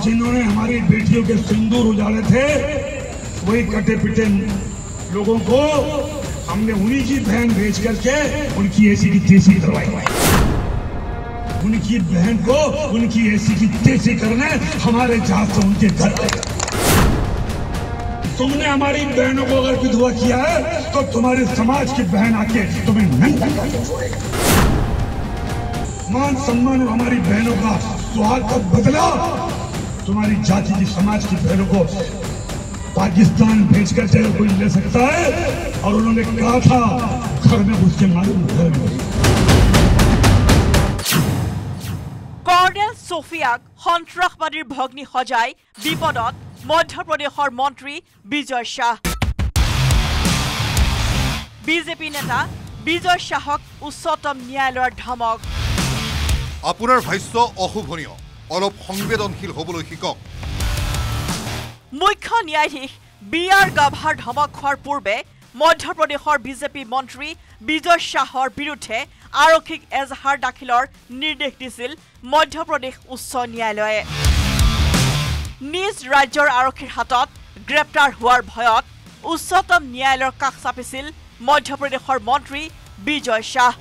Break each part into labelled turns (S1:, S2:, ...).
S1: जिन्होंने हमारी बेटियों के सिंदूर उजाड़े थे, वही कटे पिटे लोगों को हमने उन्हीं की बहन भेज करके उनकी एसी की तेजी करवाई। उनकी बहन को उनकी एसी की तेजी करने हमारे जहाज से उनके घर आए। तुमने हमारी बहनों को अगर विधवा किया है तो तुम्हारे समाज की बहन आके तुम्हें नंगा करके छोड़ेगा। मान सम्मान और हमारी बहनों का सुहाग का बदला तुम्हारी जाति की समाज की बहनों को पाकिस्तान भेजकर चाहे कोई ले सकता है। और उन्होंने कहा था घर में घुस के मालूम घर में।
S2: कर्नेल सोफियाक सन्त्रासबादीर भग्नी सजाई विपदत मध्य प्रदेशर मंत्री विजय शाह। बीजेपी नेता विजय शाहक उच्चतम न्यायालयर धमक।
S3: আপোনাৰ ভাষ্য অশুভনীয়, অলপ সংবেদনশীল হ'বলৈ শিকক।
S2: মুখ্য ন্যায়াধীশ বি.আৰ. গাভাৰ ধমক খোৱাৰ পূৰ্বে মধ্য প্ৰদেশৰ বিজেপি মন্ত্ৰী বিজয় শাহৰ বিৰুদ্ধে আৰক্ষীক এজাহাৰ দাখিলৰ নিৰ্দেশ দিছিল মধ্য প্ৰদেশ উচ্চ ন্যায়ালয়ে। নিজ ৰাজ্যৰ আৰক্ষীৰ হাতত গ্ৰেপ্তাৰ হোৱাৰ ভয়ত উচ্চতম ন্যায়ালয়ৰ কাষ চাপিছিল মধ্য প্ৰদেশৰ মন্ত্ৰী বিজয় শাহ।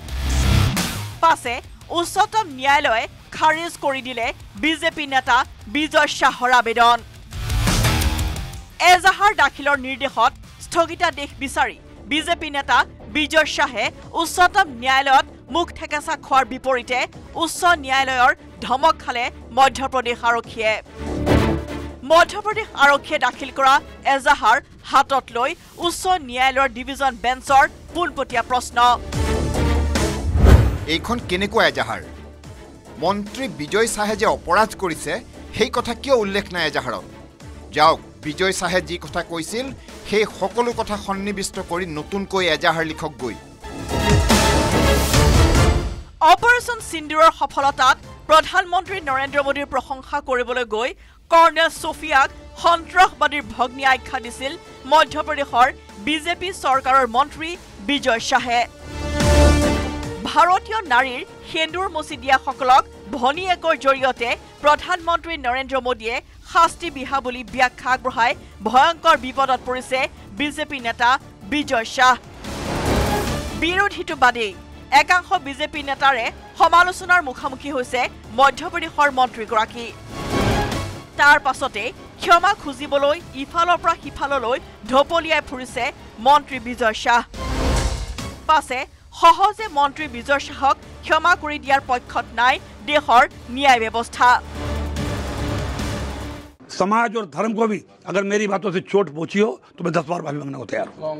S2: পাছে উচ্চতম ন্যায়ালয়ে খাৰিজ কৰি দিলে বিজেপি নেতা বিজয় শাহৰ আবেদন। এজাহাৰ দাখিলৰ নিৰ্দেশত স্থগিতাদেশ বিচাৰি বিজেপি নেতা বিজয় শাহে উচ্চতম ন্যায়ালয়ত মুখ ঠেকেচা খোৱাৰ বিপৰীতে উচ্চ ন্যায়ালয়ৰ ধমক খালে মধ্যপ্ৰদেশ আৰক্ষীয়ে। মধ্যপ্ৰদেশ আৰক্ষীয়ে দাখিল কৰা এজাহাৰ হাতত লৈ উচ্চ ন্যায়ালয়ৰ ডিভিজন বেঞ্চৰ পোনপটীয়া প্ৰশ্ন।
S4: এইখন কেনেকুৱা এজাহাৰ? মন্ত্ৰী বিজয় শাহে যে অপৰাধ কৰিছে সেই কথা কিয় উল্লেখ নাই এজাহাৰত? যাওক, বিজয় শাহে যি কথা কৈছিল সেই সকলো কথা সন্নিবিষ্ট কৰি নতুনকৈ এজাহাৰ লিখক গৈ।
S2: অপাৰেশ্যন সিন্দুৰৰ সফলতাত প্ৰধানমন্ত্ৰী নৰেন্দ্ৰ মোদীৰ প্ৰশংসা কৰিবলৈ গৈ कर्नेल सोफियाक सन्त्रासबादीर भग्नी आख्या दिছিল मध्यप्रदेशर बीजेपी सरकाৰৰ मंत्री विजय शाहे। भारतीय नारीर सेन्दूर मचि दियाসকলক ভনীয়েকৰ জৰিয়তে প্ৰধানমন্ত্ৰী নৰেন্দ্ৰ মোদীয়ে শাস্তি বিহা বুলি ব্যাখ্যা আগবঢ়াই ভয়ংকৰ বিপদত পৰিছে বিজেপি নেতা বিজয় শাহ। বিৰোধীটো বাদেই একাংশ বিজেপি নেতাৰে সমালোচনাৰ মুখামুখি হৈছে মধ্যপ্ৰদেশৰ মন্ত্ৰীগৰাকী। তাৰ পাছতে ক্ষমা খুজিবলৈ ইফালৰ পৰা সিফাললৈ ঢপলিয়াই ফুৰিছে মন্ত্ৰী বিজয় শাহ। পাছে সহজে মন্ত্ৰী বিজয় শাহক ক্ষমা কৰি দিয়াৰ পক্ষত নাই দেশৰ ন্যায় ব্যৱস্থা।
S1: समाज और धर्म को भी अगर मेरी बातों से चोट पहुंची हो तो मैं 10 बार माफी मांगने को तैयार हूं।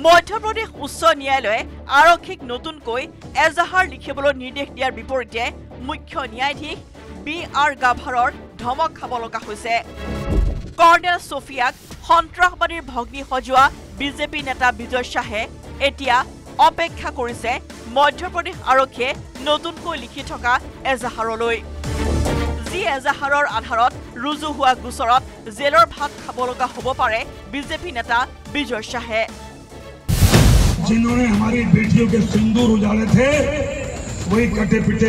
S2: मध्यप्रदेश उच्च न्यायालये आरक्षीक नतुनকৈ एजाहार लिखिবলৈ निर्देश दियार विपरीते मुख्य न्यायाधीश बी.आर. গাভাৰৰ ধমক খাব লগা হৈছে। कर्नेल सोफियाक সন্ত্ৰাসবাদীৰ ভগ্নী সজোৱা বিজেপি নেতা বিজয় শাহে এতিয়া অপেক্ষা কৰিছে মধ্যপ্ৰদেশ আৰক্ষীয়ে নতুনকৈ লিখি থকা এজাহাৰলৈ। যি এজাহাৰৰ আধাৰত ৰুজু হোৱা গোচৰত জেলৰ ভাত খাব লগা হ'ব পাৰে বিজেপি নেতা বিজয় শাহে।
S1: जिन्होंने हमारी बेटियों के सिंदूर उजाड़े थे, वही कटे पिटे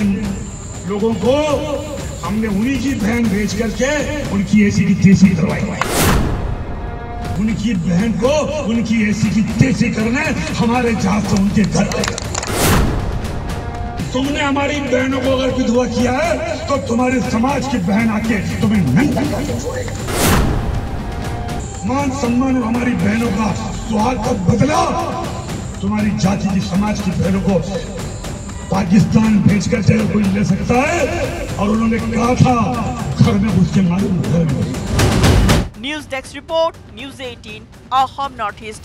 S1: लोगों को हमने उन्हीं की बहन भेज करके उनकी एसी की तेजी करवाई। उनकी बहन को उनकी एसी की तेजी करने हमारे जहाज से उनके घर आए। तुमने हमारी बहनों को अगर विधवा किया है तो तुम्हारे समाज की बहन आके तुम्हें नंगा करके छोड़ेगा। मान सम्मान और हमारी बहनों का सुहाग का बदला तुम्हारी जाति की समाज की बहनों को पाकिस्तान भेजकर चाहे कोई ले सकता है। और उन्होंने कहा था घर में घुस के मालूम घर में।
S2: News desk report, news 18 Assam north east.